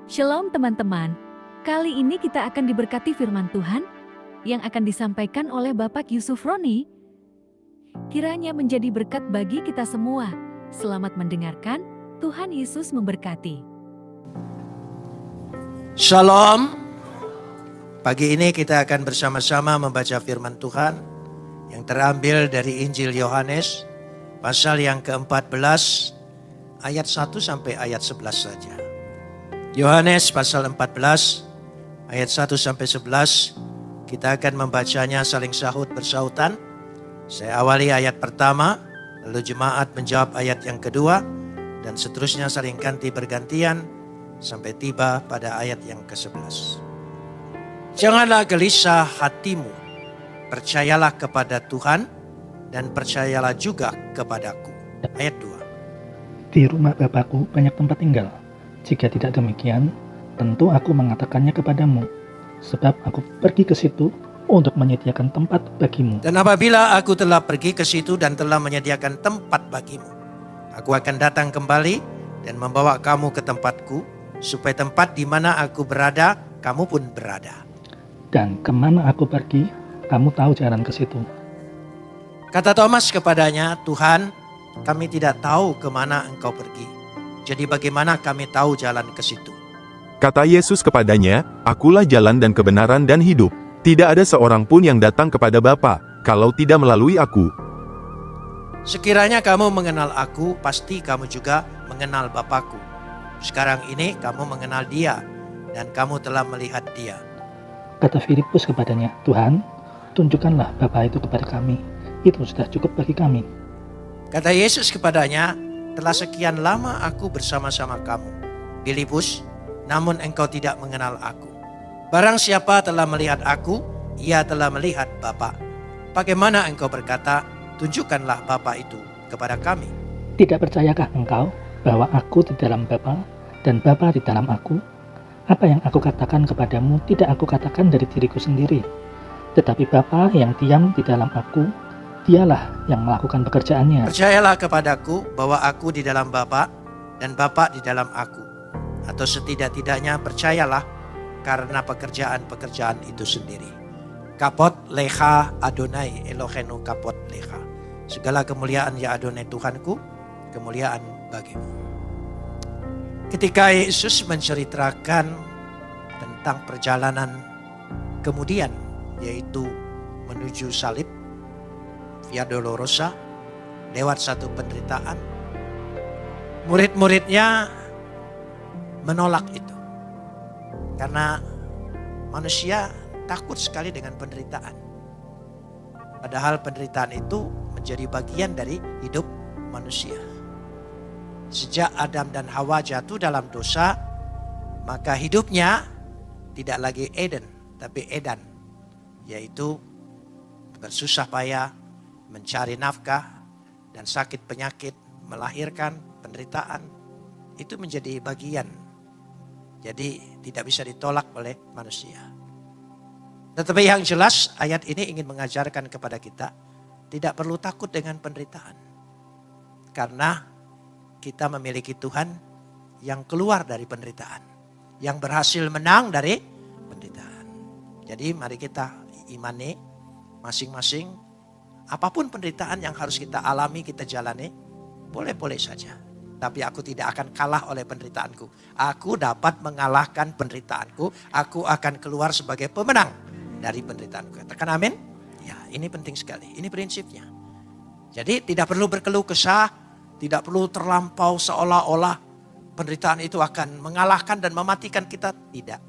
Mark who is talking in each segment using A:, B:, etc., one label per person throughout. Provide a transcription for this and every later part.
A: Shalom teman-teman, kali ini kita akan diberkati firman Tuhan yang akan disampaikan oleh Bapak Yusuf Roni. Kiranya menjadi berkat bagi kita semua. Selamat mendengarkan, Tuhan Yesus memberkati.
B: Shalom. Pagi ini kita akan bersama-sama membaca firman Tuhan yang terambil dari Injil Yohanes pasal yang ke-14 ayat 1 sampai ayat 11 saja. Yohanes pasal 14 ayat 1 sampai 11, kita akan membacanya saling sahut bersautan. Saya awali ayat pertama, lalu jemaat menjawab ayat yang kedua, dan seterusnya saling ganti bergantian sampai tiba pada ayat yang ke-11. Janganlah gelisah hatimu, percayalah kepada Tuhan dan percayalah juga kepadaku. Ayat 2.
C: Di rumah Bapakku banyak tempat tinggal. Jika tidak demikian, tentu aku mengatakannya kepadamu, sebab aku pergi ke situ untuk menyediakan tempat bagimu.
B: Dan apabila aku telah pergi ke situ dan telah menyediakan tempat bagimu, aku akan datang kembali dan membawa kamu ke tempatku, supaya tempat di mana aku berada, kamu pun berada.
C: Dan kemana aku pergi, kamu tahu jalan ke situ.
B: Kata Thomas kepadanya, Tuhan, kami tidak tahu kemana engkau pergi. Jadi bagaimana kami tahu jalan ke situ?
D: Kata Yesus kepadanya, Akulah jalan dan kebenaran dan hidup. Tidak ada seorang pun yang datang kepada Bapa, kalau tidak melalui aku.
B: Sekiranya kamu mengenal aku, pasti kamu juga mengenal Bapakku. Sekarang ini kamu mengenal Dia, dan kamu telah melihat Dia.
C: Kata Filipus kepadanya, Tuhan, tunjukkanlah Bapa itu kepada kami. Itu sudah cukup bagi kami.
B: Kata Yesus kepadanya, telah sekian lama aku bersama-sama kamu, Filipus, namun engkau tidak mengenal aku. Barang siapa telah melihat aku, ia telah melihat Bapa. Bagaimana engkau berkata, tunjukkanlah Bapa itu kepada kami?
C: Tidak percayakah engkau bahwa aku di dalam Bapa dan Bapa di dalam aku? Apa yang aku katakan kepadamu tidak aku katakan dari diriku sendiri, tetapi Bapa yang diam di dalam aku, Dialah yang melakukan pekerjaannya.
B: Percayalah kepadaku bahwa aku di dalam Bapa dan Bapa di dalam aku. Atau setidak-tidaknya percayalah karena pekerjaan-pekerjaan itu sendiri. Kapot lecha Adonai Elohenu kapot lecha. Segala kemuliaan ya Adonai Tuhanku, kemuliaan bagimu. Ketika Yesus menceritakan tentang perjalanan kemudian, yaitu menuju salib, Via Dolorosa, lewat satu penderitaan, murid-muridnya menolak itu. Karena manusia takut sekali dengan penderitaan. Padahal penderitaan itu menjadi bagian dari hidup manusia. Sejak Adam dan Hawa jatuh dalam dosa, maka hidupnya tidak lagi Eden, tapi Edan. Yaitu bersusah payah, mencari nafkah, dan sakit penyakit, melahirkan, penderitaan. Itu menjadi bagian. Jadi tidak bisa ditolak oleh manusia. Tetapi yang jelas ayat ini ingin mengajarkan kepada kita, tidak perlu takut dengan penderitaan. Karena kita memiliki Tuhan yang keluar dari penderitaan. Yang berhasil menang dari penderitaan. Jadi mari kita imani masing-masing. Apapun penderitaan yang harus kita alami, kita jalani, boleh-boleh saja. Tapi aku tidak akan kalah oleh penderitaanku. Aku dapat mengalahkan penderitaanku. Aku akan keluar sebagai pemenang dari penderitaanku. Katakan amin. Ya, ini penting sekali. Ini prinsipnya. Jadi tidak perlu berkeluh kesah. Tidak perlu terlampau seolah-olah penderitaan itu akan mengalahkan dan mematikan kita. Tidak.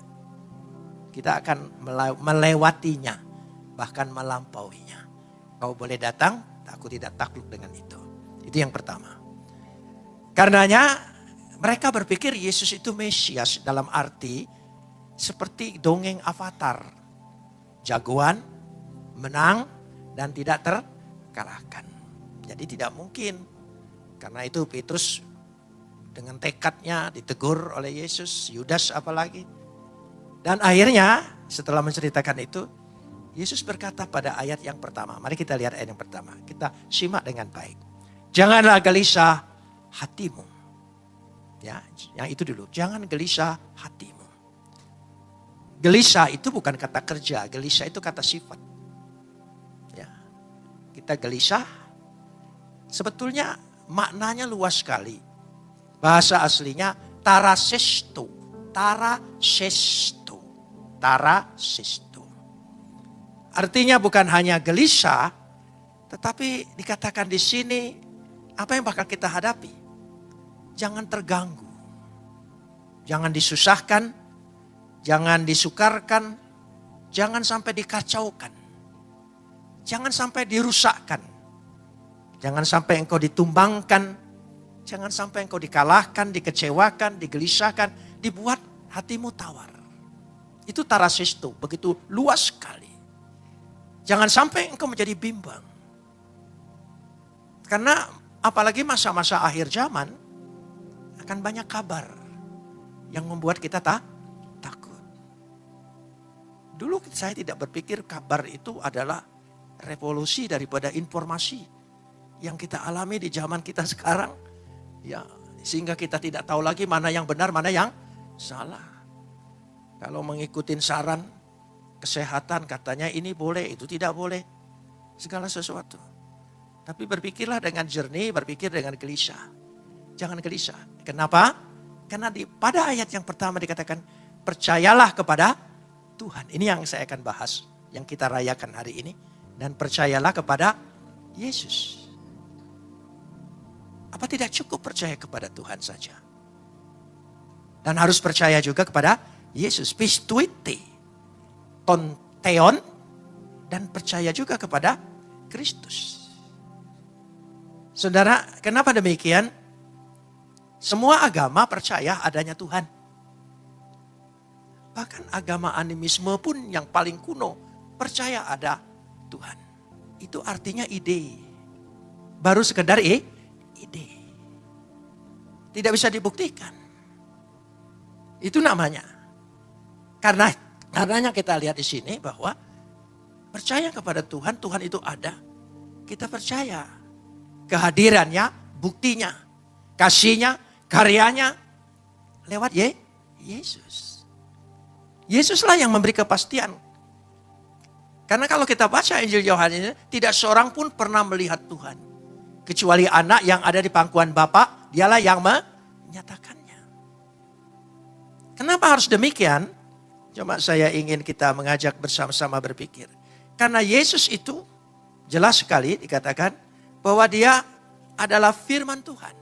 B: Kita akan melewatinya. Bahkan melampauinya. Kau boleh datang, aku tidak takluk dengan itu. Itu yang pertama. Karenanya mereka berpikir Yesus itu Mesias dalam arti seperti dongeng Avatar. Jagoan, menang, dan tidak terkalahkan. Jadi tidak mungkin. Karena itu Petrus dengan tekadnya ditegur oleh Yesus, Yudas apalagi. Dan akhirnya setelah menceritakan itu, Yesus berkata pada ayat yang pertama. Mari kita lihat ayat yang pertama. Kita simak dengan baik. Janganlah gelisah hatimu. Ya, yang itu dulu. Jangan gelisah hatimu. Gelisah itu bukan kata kerja, gelisah itu kata sifat. Ya. Kita gelisah, sebetulnya maknanya luas sekali. Bahasa aslinya tarasesto. Tarasesto. Tarasesto. Artinya bukan hanya gelisah, tetapi dikatakan di sini apa yang bakal kita hadapi. Jangan terganggu. Jangan disusahkan. Jangan disukarkan, jangan sampai dikacaukan. Jangan sampai dirusakkan. Jangan sampai engkau ditumbangkan. Jangan sampai engkau dikalahkan, dikecewakan, digelisahkan, dibuat hatimu tawar. Itu tarasesto, begitu luas sekali. Jangan sampai engkau menjadi bimbang. Karena apalagi masa-masa akhir zaman, akan banyak kabar yang membuat kita takut. Dulu saya tidak berpikir kabar itu adalah revolusi daripada informasi yang kita alami di zaman kita sekarang. Ya, sehingga kita tidak tahu lagi mana yang benar, mana yang salah. Kalau mengikuti saran kesehatan katanya ini boleh, itu tidak boleh. Segala sesuatu. Tapi berpikirlah dengan jernih, berpikir dengan gelisah. Jangan gelisah. Kenapa? Karena pada ayat yang pertama dikatakan percayalah kepada Tuhan. Ini yang saya akan bahas, yang kita rayakan hari ini. Dan percayalah kepada Yesus. Apa tidak cukup percaya kepada Tuhan saja? Dan harus percaya juga kepada Yesus. Pistuite, tonteon, dan percaya juga kepada Kristus. Saudara, kenapa demikian? Semua agama percaya adanya Tuhan. Bahkan agama animisme pun yang paling kuno percaya ada Tuhan. Itu artinya ide. Baru sekedar ide. Tidak bisa dibuktikan. Itu namanya. Karenanya kita lihat di sini bahwa percaya kepada Tuhan, Tuhan itu ada. Kita percaya kehadirannya, buktinya, kasihnya, karyanya lewat Yesus. Yesuslah yang memberi kepastian. Karena kalau kita baca Injil Yohanes, tidak seorang pun pernah melihat Tuhan. Kecuali anak yang ada di pangkuan Bapa, dialah yang menyatakannya. Kenapa harus demikian? Cuma saya ingin kita mengajak bersama-sama berpikir. Karena Yesus itu jelas sekali dikatakan bahwa dia adalah firman Tuhan.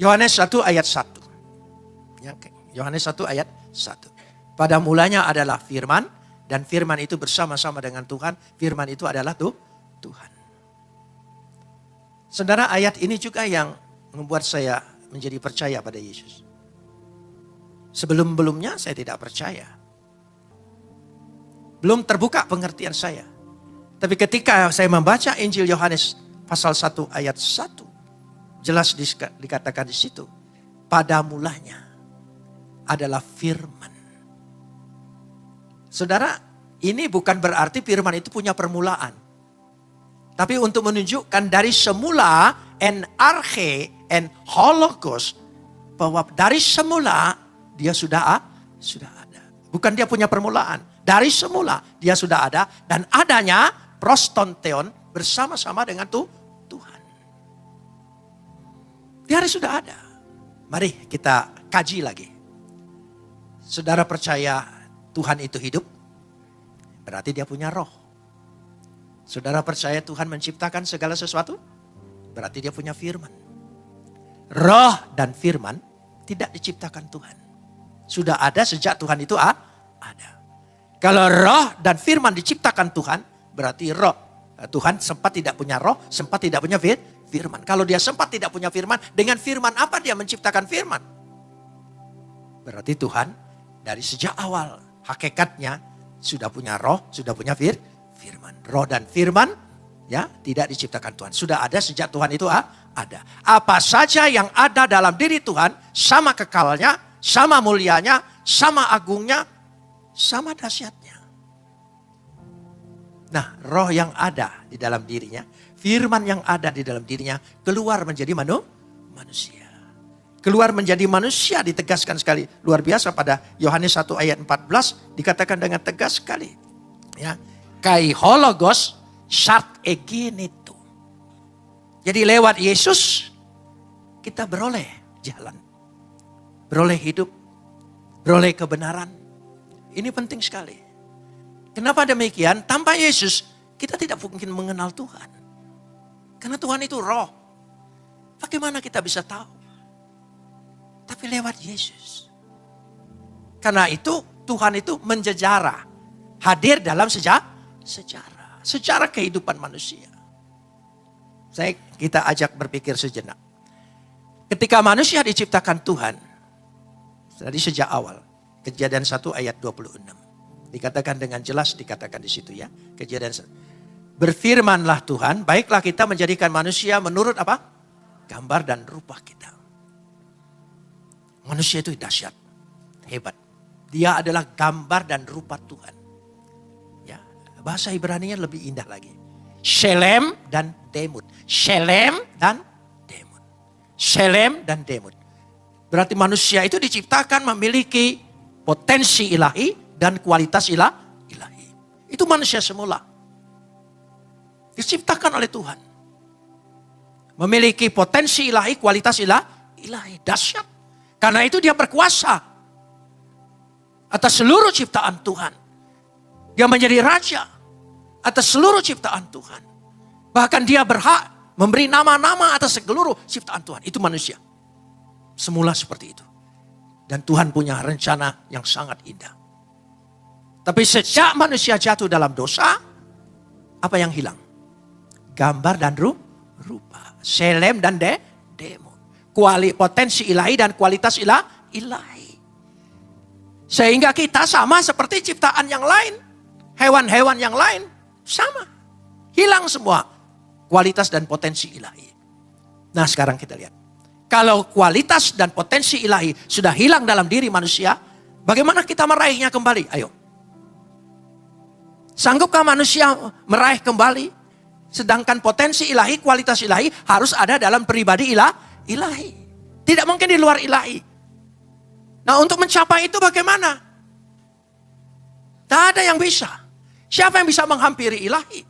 B: Yohanes 1 ayat 1. Yohanes 1 ayat 1. Pada mulanya adalah firman, dan firman itu bersama-sama dengan Tuhan. Firman itu adalah Tuhan. Saudara, ayat ini juga yang membuat saya menjadi percaya pada Yesus. Sebelum-belumnya saya tidak percaya. Belum terbuka pengertian saya. Tapi ketika saya membaca Injil Yohanes pasal 1 ayat 1. Jelas dikatakan di situ. Pada mulanya adalah firman. Saudara, ini bukan berarti firman itu punya permulaan. Tapi untuk menunjukkan dari semula, en arche, en hologos, bahwa dari semula dia sudah ada. Bukan dia punya permulaan. Dari semula dia sudah ada. Dan adanya prostonteon bersama-sama dengan Tuhan. Dia sudah ada. Mari kita kaji lagi. Saudara percaya Tuhan itu hidup, berarti dia punya roh. Saudara percaya Tuhan menciptakan segala sesuatu, berarti dia punya firman. Roh dan firman tidak diciptakan Tuhan. Sudah ada sejak Tuhan itu ada. Kalau roh dan firman diciptakan Tuhan, berarti roh. Tuhan sempat tidak punya roh, sempat tidak punya firman. Kalau dia sempat tidak punya firman, dengan firman apa dia menciptakan firman? Berarti Tuhan dari sejak awal hakikatnya sudah punya roh, sudah punya firman. Roh dan firman ya tidak diciptakan Tuhan. Sudah ada sejak Tuhan itu ada. Apa saja yang ada dalam diri Tuhan sama kekalnya, sama mulianya, sama agungnya, sama dahsyatnya. Nah, roh yang ada di dalam dirinya, firman yang ada di dalam dirinya keluar menjadi manusia. Keluar menjadi manusia ditegaskan sekali. Luar biasa pada Yohanes 1 ayat 14 dikatakan dengan tegas sekali. Ya, kai hologos sart eginito. Jadi lewat Yesus kita beroleh jalan. Beroleh hidup. Beroleh kebenaran. Ini penting sekali. Kenapa demikian? Tanpa Yesus kita tidak mungkin mengenal Tuhan. Karena Tuhan itu roh. Bagaimana kita bisa tahu? Tapi lewat Yesus. Karena itu Tuhan itu menjejarah. Hadir dalam sejarah. Sejarah kehidupan manusia. Kita ajak berpikir sejenak. Ketika manusia diciptakan Tuhan. Dari sejak awal. Kejadian 1 ayat 26. Dikatakan dengan jelas dikatakan di situ ya. Kejadian 1. Berfirmanlah Tuhan, baiklah kita menjadikan manusia menurut apa? Gambar dan rupa kita. Manusia itu dahsyat, hebat. Dia adalah gambar dan rupa Tuhan. Ya, bahasa Ibrani-nya lebih indah lagi. Shelem dan Demut. Shelem dan Demut. Shelem dan Demut. Berarti manusia itu diciptakan memiliki potensi ilahi dan kualitas ilahi. Itu manusia semula. Diciptakan oleh Tuhan. Memiliki potensi ilahi, kualitas ilahi. Dahsyat. Karena itu dia berkuasa atas seluruh ciptaan Tuhan. Dia menjadi raja atas seluruh ciptaan Tuhan. Bahkan dia berhak memberi nama-nama atas seluruh ciptaan Tuhan. Itu manusia. Semula seperti itu. Dan Tuhan punya rencana yang sangat indah. Tapi sejak manusia jatuh dalam dosa, apa yang hilang? Gambar dan rupa. Selem dan demo. Potensi ilahi dan kualitas ilahi. Sehingga kita sama seperti ciptaan yang lain. Hewan-hewan yang lain sama. Hilang semua kualitas dan potensi ilahi. Nah sekarang kita lihat. Kalau kualitas dan potensi ilahi sudah hilang dalam diri manusia, bagaimana kita meraihnya kembali? Ayo. Sanggupkah manusia meraih kembali? Sedangkan potensi ilahi, kualitas ilahi harus ada dalam pribadi ilahi. Tidak mungkin di luar ilahi. Nah untuk mencapai itu bagaimana? Tak ada yang bisa. Siapa yang bisa menghampiri ilahi?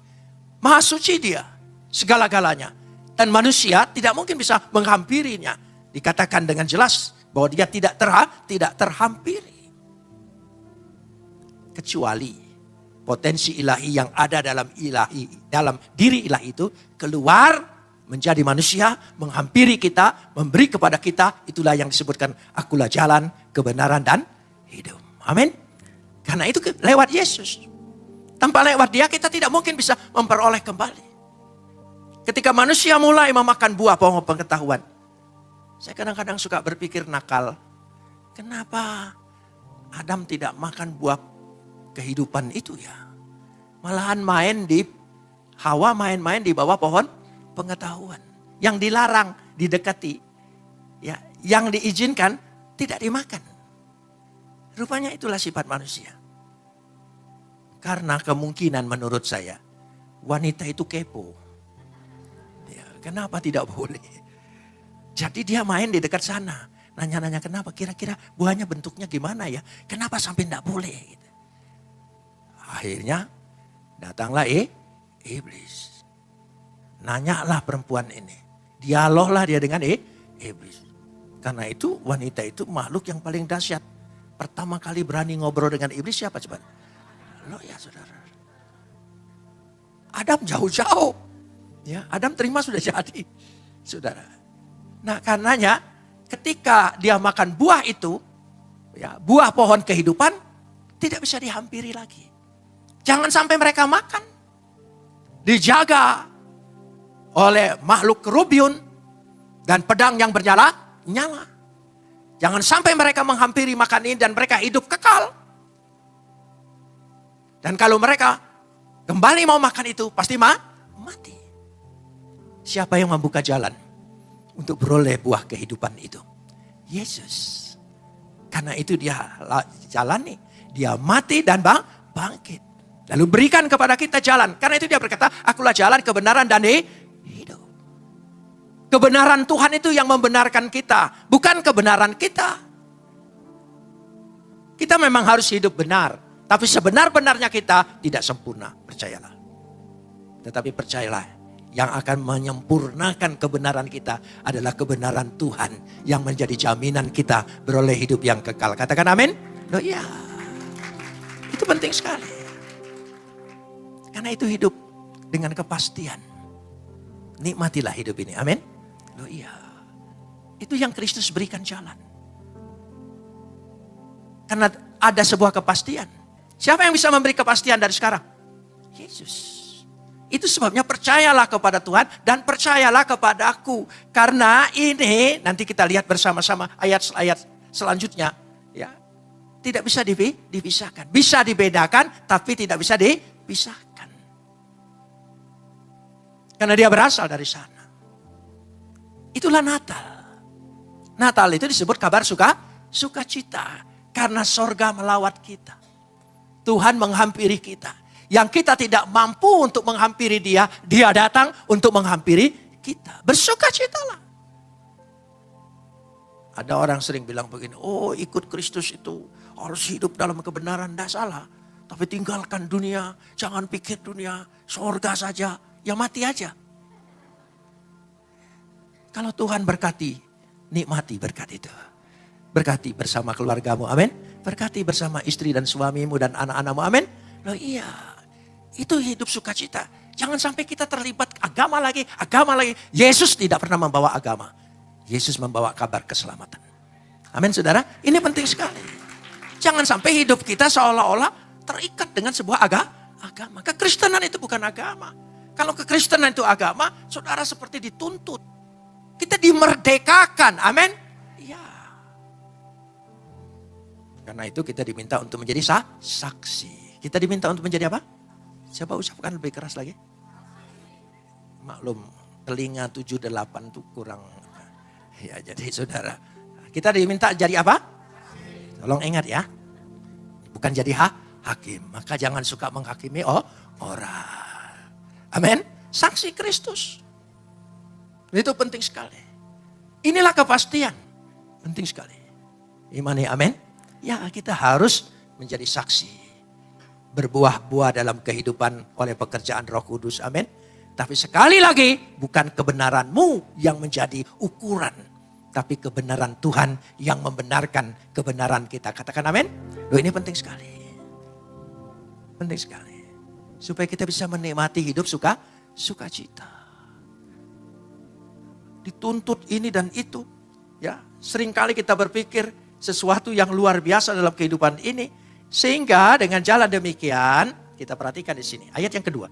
B: Maha suci dia. Segala-galanya. Dan manusia tidak mungkin bisa menghampirinya. Dikatakan dengan jelas bahwa dia tidak terhampiri. Kecuali potensi ilahi yang ada dalam diri ilahi itu keluar menjadi manusia, menghampiri kita, memberi kepada kita, itulah yang disebutkan akulah jalan, kebenaran dan hidup. Amin. Karena itu lewat Yesus. Tanpa lewat dia kita tidak mungkin bisa memperoleh kembali. Ketika manusia mulai memakan buah pohon pengetahuan. Saya kadang-kadang suka berpikir nakal. Kenapa Adam tidak makan buah kehidupan itu ya? Malahan Hawa main-main di bawah pohon pengetahuan. Yang dilarang didekati. Ya, yang diizinkan tidak dimakan. Rupanya itulah sifat manusia. Karena kemungkinan menurut saya wanita itu kepo. Ya, kenapa tidak boleh? Jadi dia main di dekat sana. Nanya-nanya kenapa kira-kira buahnya bentuknya gimana ya? Kenapa sampai tidak boleh? Gitu. Akhirnya datanglah iblis. Nanyalah perempuan ini. Dialoglah dia dengan iblis. Karena itu wanita itu makhluk yang paling dahsyat. Pertama kali berani ngobrol dengan iblis siapa coba? Lo ya saudara. Adam jauh-jauh. Ya, Adam terima sudah jadi. Saudara. Nah karenanya ketika dia makan buah itu. Ya, buah pohon kehidupan. Tidak bisa dihampiri lagi. Jangan sampai mereka makan. Dijaga oleh makhluk kerubiun. Dan pedang yang nyala. Jangan sampai mereka menghampiri makan ini dan mereka hidup kekal. Dan kalau mereka kembali mau makan itu pasti mati. Siapa yang membuka jalan untuk beroleh buah kehidupan itu? Yesus. Karena itu dia jalani. Dia mati dan bangkit. Lalu berikan kepada kita jalan. Karena itu dia berkata, akulah jalan, kebenaran dan hidup. Kebenaran Tuhan itu yang membenarkan kita, bukan kebenaran kita. Kita memang harus hidup benar, tapi sebenar-benarnya kita tidak sempurna, percayalah. Tetapi percayalah, yang akan menyempurnakan kebenaran kita adalah kebenaran Tuhan yang menjadi jaminan kita beroleh hidup yang kekal. Katakan amin. Oh iya, itu penting sekali. Karena itu hidup dengan kepastian. Nikmatilah hidup ini, amin. Oh iya, itu yang Kristus berikan jalan. Karena ada sebuah kepastian. Siapa yang bisa memberi kepastian dari sekarang? Yesus. Itu sebabnya percayalah kepada Tuhan dan percayalah kepada aku. Karena ini nanti kita lihat bersama-sama ayat-ayat selanjutnya. Ya, tidak bisa dipisahkan. Bisa dibedakan tapi tidak bisa dipisahkan. Karena dia berasal dari sana. Itulah Natal. Natal itu disebut kabar sukacita. Karena sorga melawat kita. Tuhan menghampiri kita. Yang kita tidak mampu untuk menghampiri dia. Dia datang untuk menghampiri kita. Bersukacitalah. Ada orang sering bilang begini. Oh, ikut Kristus itu harus hidup dalam kebenaran. Tidak salah. Tapi tinggalkan dunia. Jangan pikir dunia. Sorga saja. Ya mati aja. Kalau Tuhan berkati, nikmati berkat itu. Berkati bersama keluargamu, amin. Berkati bersama istri dan suamimu dan anak-anakmu, amin. Loh iya, itu hidup sukacita. Jangan sampai kita terlibat agama lagi. Yesus tidak pernah membawa agama. Yesus membawa kabar keselamatan. Amin saudara, ini penting sekali. Jangan sampai hidup kita seolah-olah terikat dengan sebuah agama. Kekristenan itu bukan agama. Kalau kekristenan itu agama, saudara seperti dituntut. Kita dimerdekakan, amin. Iya. Karena itu kita diminta untuk menjadi saksi. Kita diminta untuk menjadi apa? Coba ucapkan lebih keras lagi. Maklum, telinga 7-8 itu kurang. Ya, jadi saudara, kita diminta jadi apa? Tolong ingat ya. Bukan jadi hakim. Maka jangan suka menghakimi orang. Amin. Saksi Kristus. Itu penting sekali. Inilah kepastian. Penting sekali. Imani, amin. Ya, kita harus menjadi saksi. Berbuah-buah dalam kehidupan oleh pekerjaan Roh Kudus, amin. Tapi sekali lagi, bukan kebenaranmu yang menjadi ukuran. Tapi kebenaran Tuhan yang membenarkan kebenaran kita. Katakan amin. Loh, ini penting sekali. Penting sekali. Supaya kita bisa menikmati hidup sukacita. Dituntut ini dan itu. Ya, seringkali kita berpikir sesuatu yang luar biasa dalam kehidupan ini. Sehingga dengan jalan demikian, kita perhatikan di sini. Ayat yang kedua.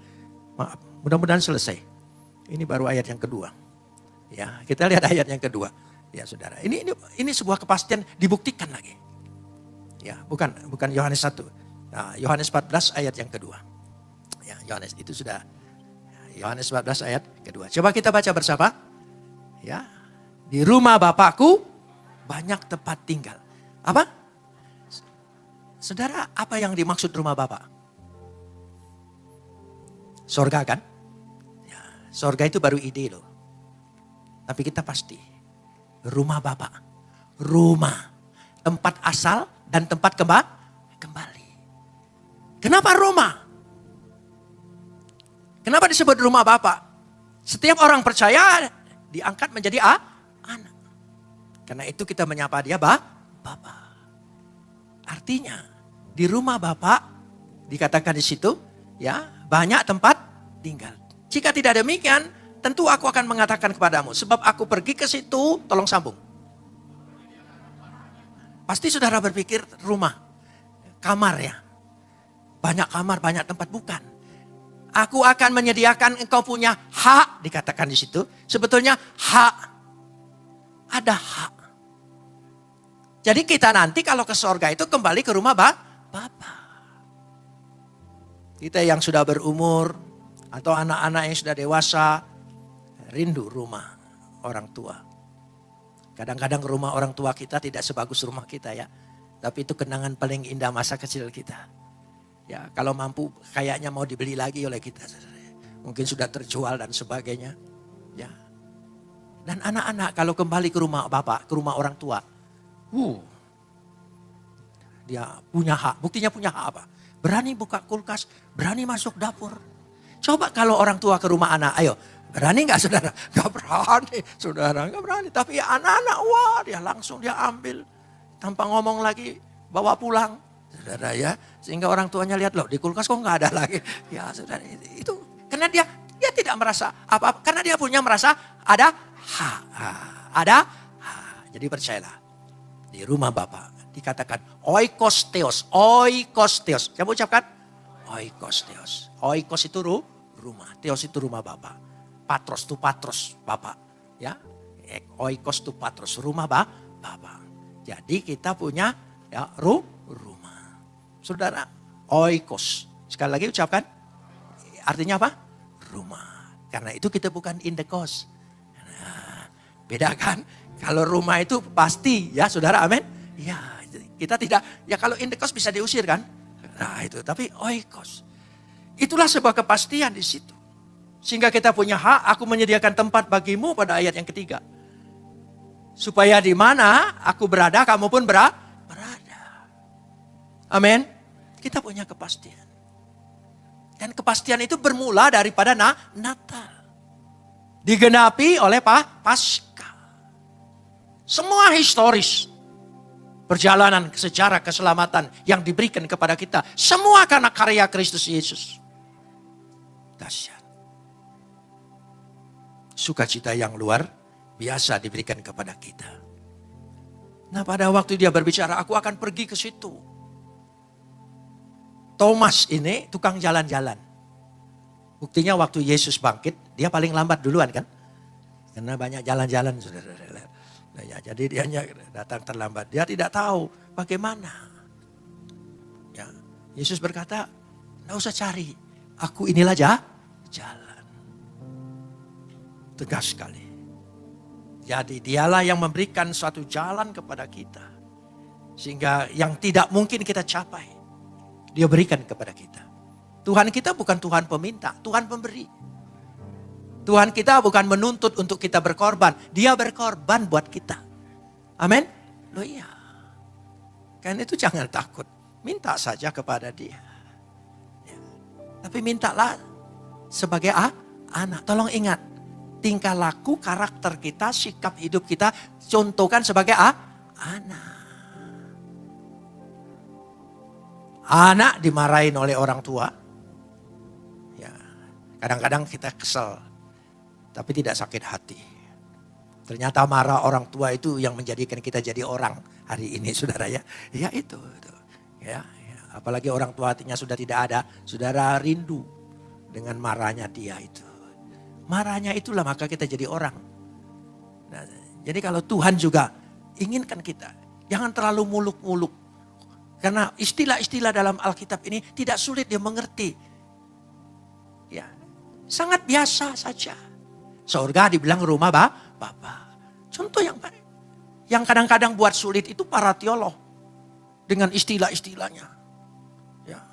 B: Maaf, mudah-mudahan selesai. Ini baru ayat yang kedua. Ya, kita lihat ayat yang kedua. Ya, saudara. Ini sebuah kepastian dibuktikan lagi. Ya, bukan Yohanes 1. Nah, Yohanes 14 ayat yang kedua. Ya, Yohanes itu sudah. Yohanes 14 ayat kedua. Coba kita baca bersama. Ya, di rumah Bapakku banyak tempat tinggal. Apa? Saudara, apa yang dimaksud rumah Bapak? Sorga kan? Ya, sorga itu baru ide loh. Tapi kita pasti. Rumah Bapak. Rumah. Tempat asal dan tempat kembali. Kenapa rumah? Kenapa disebut rumah Bapak? Setiap orang percaya diangkat menjadi anak. Karena itu kita menyapa dia Bapak. Artinya di rumah Bapak dikatakan di situ ya banyak tempat tinggal. Jika tidak demikian, tentu aku akan mengatakan kepadamu, sebab aku pergi ke situ, tolong sambung. Pasti saudara berpikir rumah, kamar ya. Banyak kamar, banyak tempat, bukan. Aku akan menyediakan engkau punya hak, dikatakan di situ. Sebetulnya hak. Ada hak. Jadi kita nanti kalau ke sorga itu kembali ke rumah Bapak. Kita yang sudah berumur atau anak-anak yang sudah dewasa, rindu rumah orang tua. Kadang-kadang rumah orang tua kita tidak sebagus rumah kita ya. Tapi itu kenangan paling indah masa kecil kita. Ya, kalau mampu kayaknya mau dibeli lagi oleh kita. Mungkin sudah terjual dan sebagainya. Ya. Dan anak-anak kalau kembali ke rumah bapak, ke rumah orang tua. Dia punya hak. Buktinya punya hak apa? Berani buka kulkas, berani masuk dapur. Coba kalau orang tua ke rumah anak, ayo. Berani gak saudara? Gak berani, saudara gak berani. Tapi ya anak-anak, wah dia langsung dia ambil. Tanpa ngomong lagi, bawa pulang. Saudara ya, sehingga orang tuanya lihat loh di kulkas kok gak ada lagi. Ya saudara, itu karena dia tidak merasa apa-apa. Karena dia punya merasa ada hak. Ada hak. Jadi percayalah, di rumah Bapak dikatakan oikos theos. Siapa ucapkan? Oikos theos. Oikos itu rumah, theos itu rumah Bapak. Patros itu patros Bapak. Ya, oikos itu patros, rumah Bapak. Jadi kita punya ya rumah. Saudara, oikos. Sekali lagi ucapkan. Artinya apa? Rumah. Karena itu kita bukan indekos. Nah, beda kan? Kalau rumah itu pasti ya saudara, amin. Ya, kita tidak, ya kalau indekos bisa diusir kan? Nah itu, tapi oikos. Itulah sebuah kepastian di situ. Sehingga kita punya hak, aku menyediakan tempat bagimu pada ayat yang ketiga. Supaya di mana aku berada, kamu pun berada. Amin. Kita punya kepastian. Dan kepastian itu bermula daripada Natal. Digenapi oleh Paskah. Semua historis. Perjalanan sejarah keselamatan yang diberikan kepada kita. Semua karena karya Kristus Yesus. Dahsyat. Sukacita yang luar biasa diberikan kepada kita. Nah pada waktu dia berbicara, aku akan pergi ke situ. Thomas ini tukang jalan-jalan. Buktinya waktu Yesus bangkit, dia paling lambat duluan kan. Karena banyak jalan-jalan. Ya, jadi dia datang terlambat. Dia tidak tahu bagaimana. Ya, Yesus berkata, tidak usah cari. Aku inilah jalan. Tegas sekali. Jadi dialah yang memberikan suatu jalan kepada kita. Sehingga yang tidak mungkin kita capai, dia berikan kepada kita. Tuhan kita bukan Tuhan peminta, Tuhan pemberi. Tuhan kita bukan menuntut untuk kita berkorban, dia berkorban buat kita. Amin. Loh iya. Karena itu jangan takut, minta saja kepada dia. Ya. Tapi mintalah sebagai anak. Tolong ingat. Tingkah laku, karakter kita, sikap hidup kita, contohkan sebagai anak. Anak dimarahin oleh orang tua. Ya, kadang-kadang kita kesel, tapi tidak sakit hati. Ternyata marah orang tua itu yang menjadikan kita jadi orang hari ini, saudara ya. Ya itu. Ya. Apalagi orang tua hatinya sudah tidak ada, saudara rindu dengan marahnya dia itu. Marahnya itulah maka kita jadi orang. Nah, jadi kalau Tuhan juga inginkan kita, jangan terlalu muluk-muluk. Karena istilah-istilah dalam Alkitab ini tidak sulit dia mengerti. Ya, sangat biasa saja. Surga dibilang rumah Bapa. Contoh yang baik. Yang kadang-kadang buat sulit itu para teolog. Dengan istilah-istilahnya. Ya.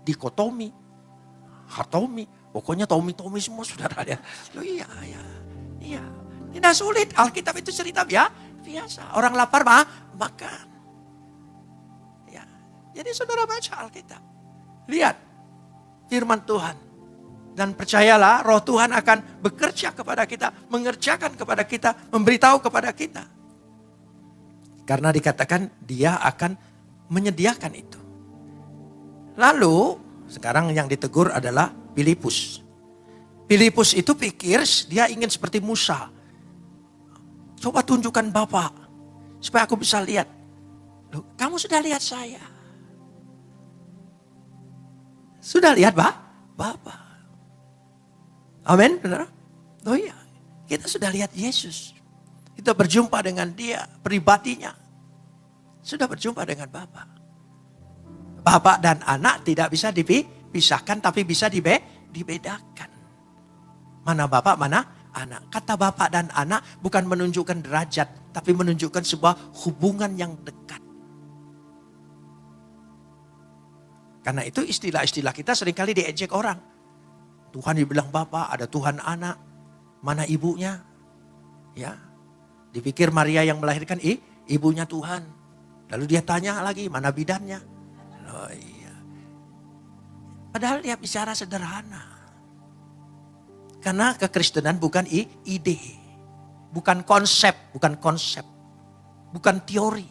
B: Dikotomi. Hatomi. Pokoknya tomi-tomi semua saudara ya. Loh iya. Tidak sulit. Alkitab itu cerita biasa. Orang lapar makan. Ya. Jadi saudara baca Alkitab. Lihat firman Tuhan. Dan percayalah roh Tuhan akan bekerja kepada kita. Mengerjakan kepada kita. Memberitahu kepada kita. Karena dikatakan dia akan menyediakan itu. Lalu sekarang yang ditegur adalah Filipus. Filipus itu pikir dia ingin seperti Musa. Coba tunjukkan Bapak. Supaya aku bisa lihat. Loh, kamu sudah lihat saya. Sudah lihat Bapak. Amin, benar? Oh iya, kita sudah lihat Yesus. Kita berjumpa dengan dia, pribadinya. Sudah berjumpa dengan Bapak. Bapak dan anak tidak bisa dipisahkan tapi bisa dibedakan. Mana Bapak, mana anak. Kata Bapak dan anak bukan menunjukkan derajat, tapi menunjukkan sebuah hubungan yang dekat. Karena itu istilah-istilah kita seringkali diejek orang. Tuhan dibilang Bapak, ada Tuhan anak. Mana ibunya? Ya, dipikir Maria yang melahirkan ibunya Tuhan. Lalu dia tanya lagi, mana bidannya? Oh iya. Padahal dia bicara sederhana. Karena kekristenan bukan ide, bukan konsep, bukan teori,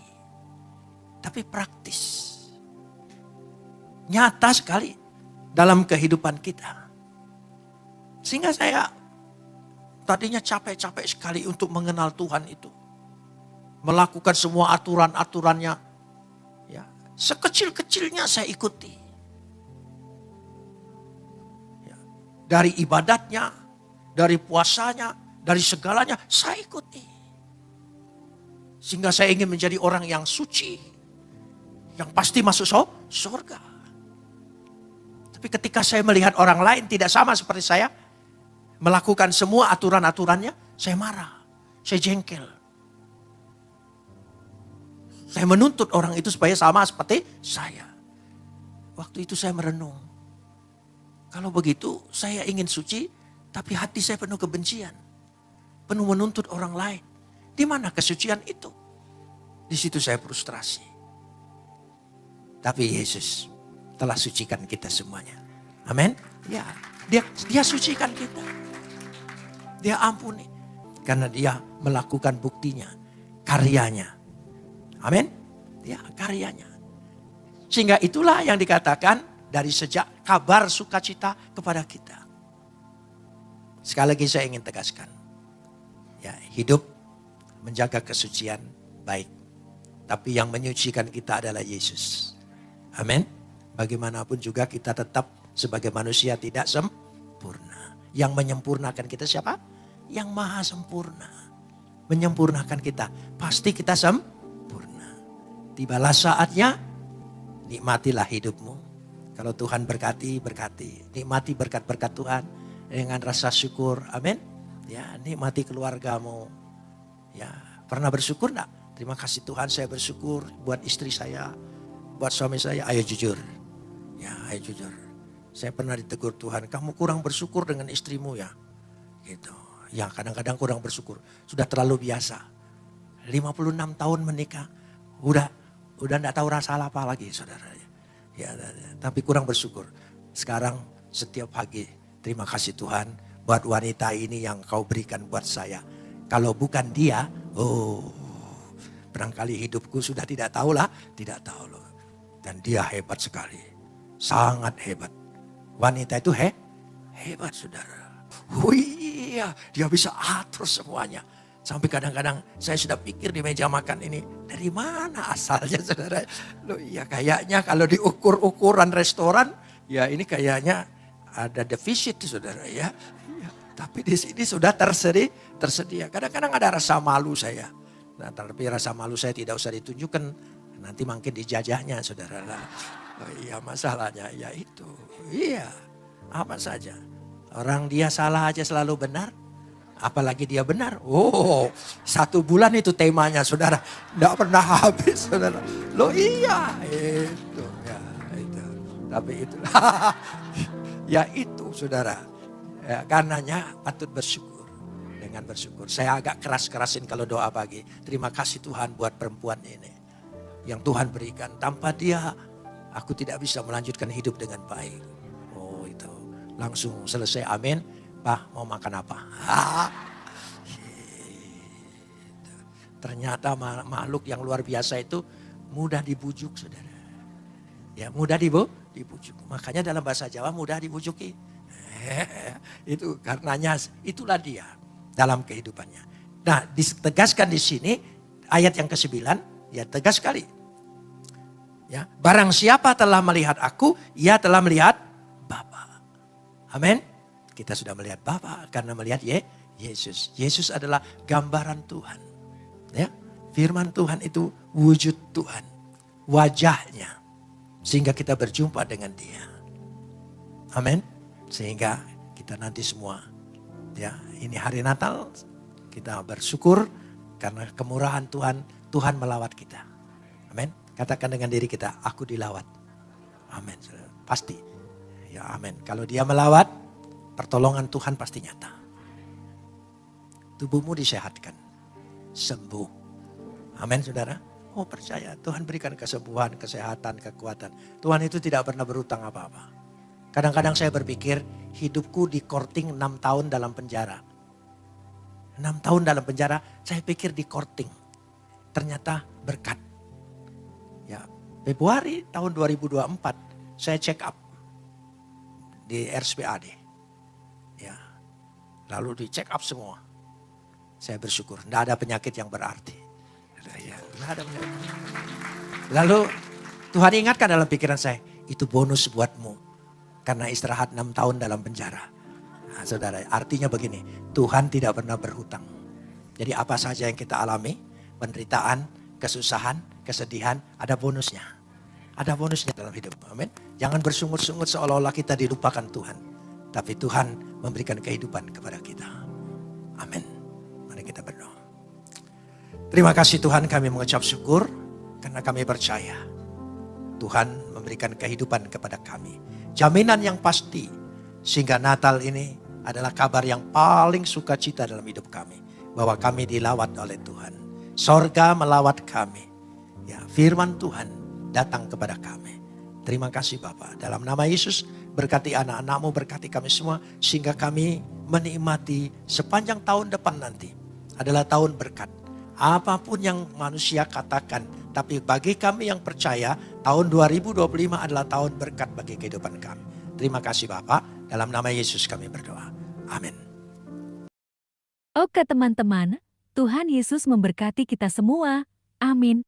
B: tapi praktis. Nyata sekali dalam kehidupan kita. Sehingga saya tadinya capek-capek sekali untuk mengenal Tuhan itu. Melakukan semua aturan-aturannya. Ya, sekecil-kecilnya saya ikuti. Ya, dari ibadatnya, dari puasanya, dari segalanya saya ikuti. Sehingga saya ingin menjadi orang yang suci. Yang pasti masuk surga. Tapi ketika saya melihat orang lain tidak sama seperti saya. Melakukan semua aturan-aturannya, saya marah. Saya jengkel. Saya menuntut orang itu supaya sama seperti saya. Waktu itu saya merenung. Kalau begitu saya ingin suci, tapi hati saya penuh kebencian. Penuh menuntut orang lain. Di mana kesucian itu? Di situ saya frustrasi. Tapi Yesus telah sucikan kita semuanya. Amin. Ya, dia sucikan kita. Dia ampuni. Karena dia melakukan buktinya. Karyanya. Amin. Ya, karyanya. Sehingga itulah yang dikatakan dari sejak kabar sukacita kepada kita. Sekali lagi saya ingin tegaskan. Ya, hidup menjaga kesucian baik. Tapi yang menyucikan kita adalah Yesus. Amin. Bagaimanapun juga kita tetap sebagai manusia tidak sempurna. Yang menyempurnakan kita siapa? Yang maha sempurna. Menyempurnakan kita. Pasti kita sempurna. Tibalah saatnya, nikmatilah hidupmu. Kalau Tuhan berkati, berkati. Nikmati berkat-berkat Tuhan dengan rasa syukur. Amin. Ya, nikmati keluargamu. Ya, pernah bersyukur enggak? Terima kasih Tuhan, saya bersyukur buat istri saya, buat suami saya. Ayo jujur. Ya, ayo jujur. Saya pernah ditegur Tuhan, kamu kurang bersyukur dengan istrimu ya. Gitu. Ya, kadang-kadang kurang bersyukur. Sudah terlalu biasa. 56 tahun menikah. Udah enggak tahu rasa apa lagi, saudara. Ya, tapi kurang bersyukur. Sekarang setiap pagi, terima kasih Tuhan buat wanita ini yang kau berikan buat saya. Kalau bukan dia, barangkali hidupku sudah tidak tahu loh. Dan dia hebat sekali. Sangat hebat. Wanita itu hebat saudara. Iya, dia bisa atur semuanya. Sampai kadang-kadang saya sudah pikir di meja makan ini. Dari mana asalnya saudara? Loh iya kayaknya kalau diukur ukuran restoran. Ya ini kayaknya ada defisit saudara ya. Tapi di sini sudah tersedia. Kadang-kadang ada rasa malu saya. Nah, tapi rasa malu saya tidak usah ditunjukkan. Nanti makin dijajahnya saudara. Oh iya masalahnya ya itu. Iya apa saja. Orang dia salah aja selalu benar. Apalagi dia benar. 1 bulan itu temanya saudara. Tidak pernah habis saudara. Loh iya itu. Ya itu. Tapi itu. Ya itu saudara. Ya, karenanya patut bersyukur. Dengan bersyukur. Saya agak keras-kerasin kalau doa pagi. Terima kasih Tuhan buat perempuan ini. Yang Tuhan berikan. Tanpa dia aku tidak bisa melanjutkan hidup dengan baik. Oh itu. Langsung selesai amin. Pak mau makan apa? Ternyata makhluk yang luar biasa itu mudah dibujuk saudara. Ya mudah dibujuk. Makanya dalam bahasa Jawa mudah dibujuki. Itu karenanya itulah dia dalam kehidupannya. Nah ditegaskan di sini ayat yang ke-9 ya tegas sekali. Ya, barang siapa telah melihat aku, ia telah melihat Bapa. Amin. Kita sudah melihat Bapa karena melihat Yesus. Yesus adalah gambaran Tuhan. Ya, firman Tuhan itu wujud Tuhan, wajahnya. Sehingga kita berjumpa dengan Dia. Amin. Sehingga kita nanti semua, ya ini hari Natal, kita bersyukur karena kemurahan Tuhan, Tuhan melawat kita. Amin. Katakan dengan diri kita, aku dilawat. Amin. Pasti. Ya amin. Kalau dia melawat, pertolongan Tuhan pasti nyata. tubuhmu disehatkan, sembuh. Amin saudara. Oh percaya, Tuhan berikan kesembuhan, kesehatan, kekuatan. Tuhan itu tidak pernah berhutang apa-apa. Kadang-kadang saya berpikir hidupku di korting 6 tahun dalam penjara. 6 tahun dalam penjara, saya pikir di korting. Ternyata berkat. Ya, Februari tahun 2024 saya check up di RSPAD. Ya, lalu di check up semua. Saya bersyukur, tidak ada penyakit yang berarti. Ya, tidak ada penyakit. Lalu Tuhan ingatkan dalam pikiran saya, itu bonus buatmu. Karena istirahat 6 tahun dalam penjara. Nah, saudara, artinya begini, Tuhan tidak pernah berhutang. Jadi apa saja yang kita alami, penderitaan, kesusahan, kesedihan, ada bonusnya. Ada bonusnya dalam hidup. Amin. Jangan bersungut-sungut seolah-olah kita dilupakan Tuhan. Tapi Tuhan memberikan kehidupan kepada kita. Amin. Mari kita berdoa. Terima kasih Tuhan, kami mengucap syukur karena kami percaya Tuhan memberikan kehidupan kepada kami. Jaminan yang pasti sehingga Natal ini adalah kabar yang paling sukacita dalam hidup kami. Bahwa kami dilawat oleh Tuhan. Sorga melawat kami. Ya, firman Tuhan datang kepada kami. Terima kasih Bapa. Dalam nama Yesus berkati anak-anakmu, berkati kami semua. Sehingga kami menikmati sepanjang tahun depan nanti adalah tahun berkat. Apapun yang manusia katakan. Tapi bagi kami yang percaya tahun 2025 adalah tahun berkat bagi kehidupan kami. Terima kasih Bapak. Dalam nama Yesus kami berdoa. Amin.
A: Oke teman-teman, Tuhan Yesus memberkati kita semua. Amin.